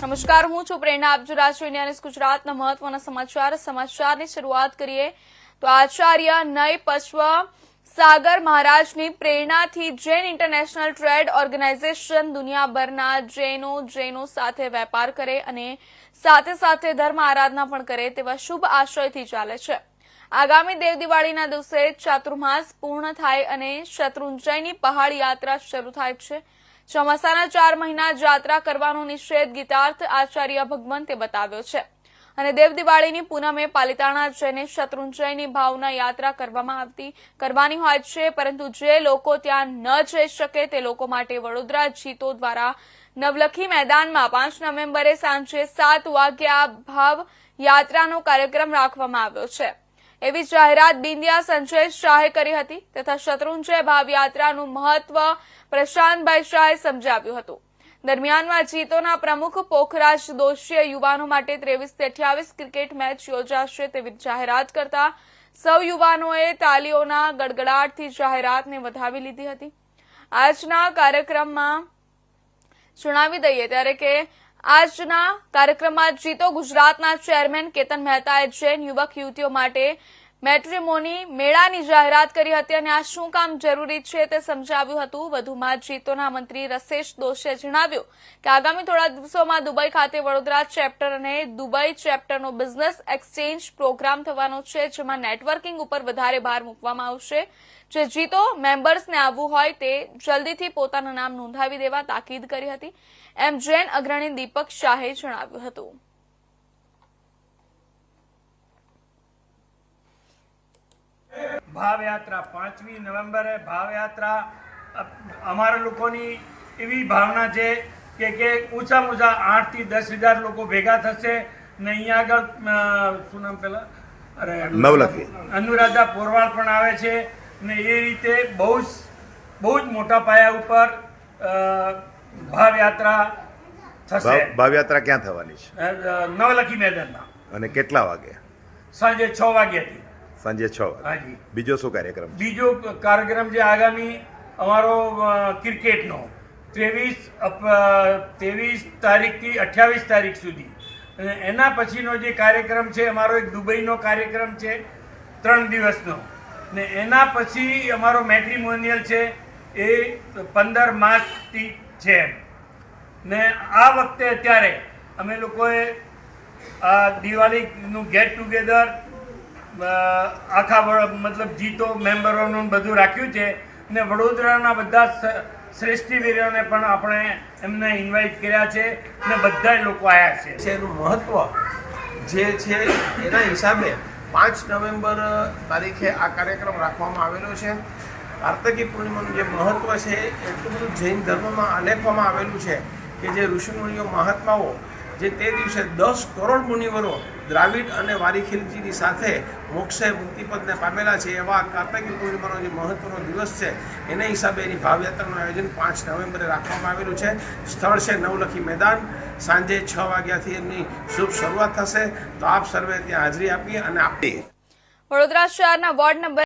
નમસ્કાર, હું છું પ્રેરણા. આપ જો રાષ્ટ્રીય ઇન્ડિયા ન્યૂઝ ગુજરાતના મહત્વના સમાચારની શરૂઆત કરીએ તો આચાર્ય નય પશ્વ સાગર મહારાજની પ્રેરણાથી જૈન ઇન્ટરનેશનલ ટ્રેડ ઓર્ગેનાઇઝેશન દુનિયાભરના જૈનો સાથે વેપાર કરે અને સાથે સાથે ધર્મ આરાધના પણ કરે તેવા શુભ આશયથી ચાલે છે. આગામી દેવ દિવાળીના દિવસે ચાતુર્માસ પૂર્ણ થાય અને શત્રુંજયની પહાડ યાત્રા શરૂ થાય છે. ચોમાસાના 4 મહિના યાત્રા કરવાનો નિષેધ ગીતાર્થ આચાર્ય ભગવંતે બતાવ્યો છે અને દેવ દિવાળીની પૂનમે પાલિતાણા જઈને શત્રુંજયની ભાવના યાત્રા કરવાની હોય છે. પરંતુ જે લોકો ત્યાં ન જઈ શકે તે લોકો માટે વડોદરા જીતો દ્વારા નવલખી મેદાનમાં 5 નવેમ્બરે સાંજે 7 વાગ્યા ભાવ યાત્રાનો કાર્યક્રમ રાખવામાં આવ્યો છે. એવી જાહેરાત બિંદિયા સંજય શાહે કરી હતી તથા શત્રુંજય ભાવયાત્રાનું મહત્વ પ્રશાંતભાઈ શાહે સમજાવ્યું હતું. દરમિયાનમાં જીતોના પ્રમુખ પોખરાજ દોશીએ યુવાનો માટે 23-28 ક્રિકેટ મેચ યોજાશે તેવી જાહેરાત કરતા સૌ યુવાનોએ તાલીઓના ગડગડાટથી જાહેરાતને વધાવી લીધી હતી. આજના કાર્યક્રમમાં જણાવી દઈએ ત્યારે કે આજના કાર્યક્રમમાં જીતો ગુજરાતના ચેરમેન કેતન મહેતાએ જૈન યુવક યુવતીઓ માટે મેટ્રિમોની મેળાની જાહેરાત કરી હતી અને આ શું કામ જરૂરી છે તે સમજાવ્યું હતું. વધુમાં જીતોના મંત્રી રસેશ દોશીએ જણાવ્યું કે આગામી થોડા દિવસોમાં દુબઈ ખાતે વડોદરા ચેપ્ટર અને દુબઈ ચેપ્ટરનો બિઝનેસ એક્સચેન્જ પ્રોગ્રામ થવાનો છે, જેમાં નેટવર્કિંગ ઉપર વધારે ભાર મૂકવામાં આવશે. જે જીતો મેમ્બર્સને આવવું હોય તે જલ્દીથી પોતાનું નામ નોંધાવી દેવા તાકીદ કરી હતી, એમ જૈન અગ્રણી દીપક શાહે જણાવ્યું હતું. ભાવયાત્રા 5મી નવેમ્બરે ભાવયાત્રા અમારા લોકોની એવી ભાવના છે કે ઓછામાં ઓછા 8 થી 10,000 લોકો ભેગા થશે ને અહીંયા આગળ શું નામ પેલા નવલખી અનુરાધા પોરવાળ પણ આવે છે ને એ રીતે બહુ જ મોટા પાયા ઉપર ભાવયાત્રા થશે. ભાવયાત્રા ક્યાં થવાની છે? નવલખી મેદાનમાં. અને કેટલા વાગે? સાંજે 6 વાગ્યાથી. સાંજે 6 વાગે. હાજી. બીજો શું કાર્યક્રમ? બીજો કાર્યક્રમ છે આગામી અમારો ક્રિકેટનો 23 તારીખથી 28 તારીખ સુધી. અને એના પછીનો જે કાર્યક્રમ છે અમારો એક દુબઈનો કાર્યક્રમ છે 3 દિવસનો ને એના પછી અમારો મેટ્રિમોનિયલ છે એ 15 માર્ચથી છે. ને આ વખતે અત્યારે અમે લોકોએ આ દિવાળીનું ગેટ ટુગેધર આખા મતલબ જીતો મેમ્બરોનું બધું રાખ્યું છે ને વડોદરાના બધા શ્રેષ્ઠીવીરોને પણ આપણે એમને ઇન્વાઇટ કર્યા છે ને બધા લોકો આવ્યા છે. એનું મહત્વ જે છે એના હિસાબે 5 નવેમ્બર તારીખે આ કાર્યક્રમ રાખવામાં આવેલો છે. કાર્તિકી પૂર્ણિમાનું જે મહત્વ છે એટલું બધું જૈન ધર્મમાં આલેખવામાં આવેલું છે કે જે ઋષિમુનિઓ મહાત્માઓ જે તે દિવસે 10 કરોડ મુનિવરો દ્રાવિડ અને વારીખીલજીની સાથે મોક્ષે મુક્તિપદને પામેલા છે. એવા કાર્તિકી પૂર્ણિમાનો જે મહત્વનો દિવસ છે એને હિસાબે એની ભાવયાત્રાનું આયોજન 5 નવેમ્બરે રાખવામાં આવેલું છે. સ્થળ છે નવલખી મેદાન. સાંજે 6 વાગ્યાથી એમની શુભ શરૂઆત થશે. તો આપ સર્વે ત્યાં હાજરી આપી અને વડોદરા શહેરના વોર્ડ નંબર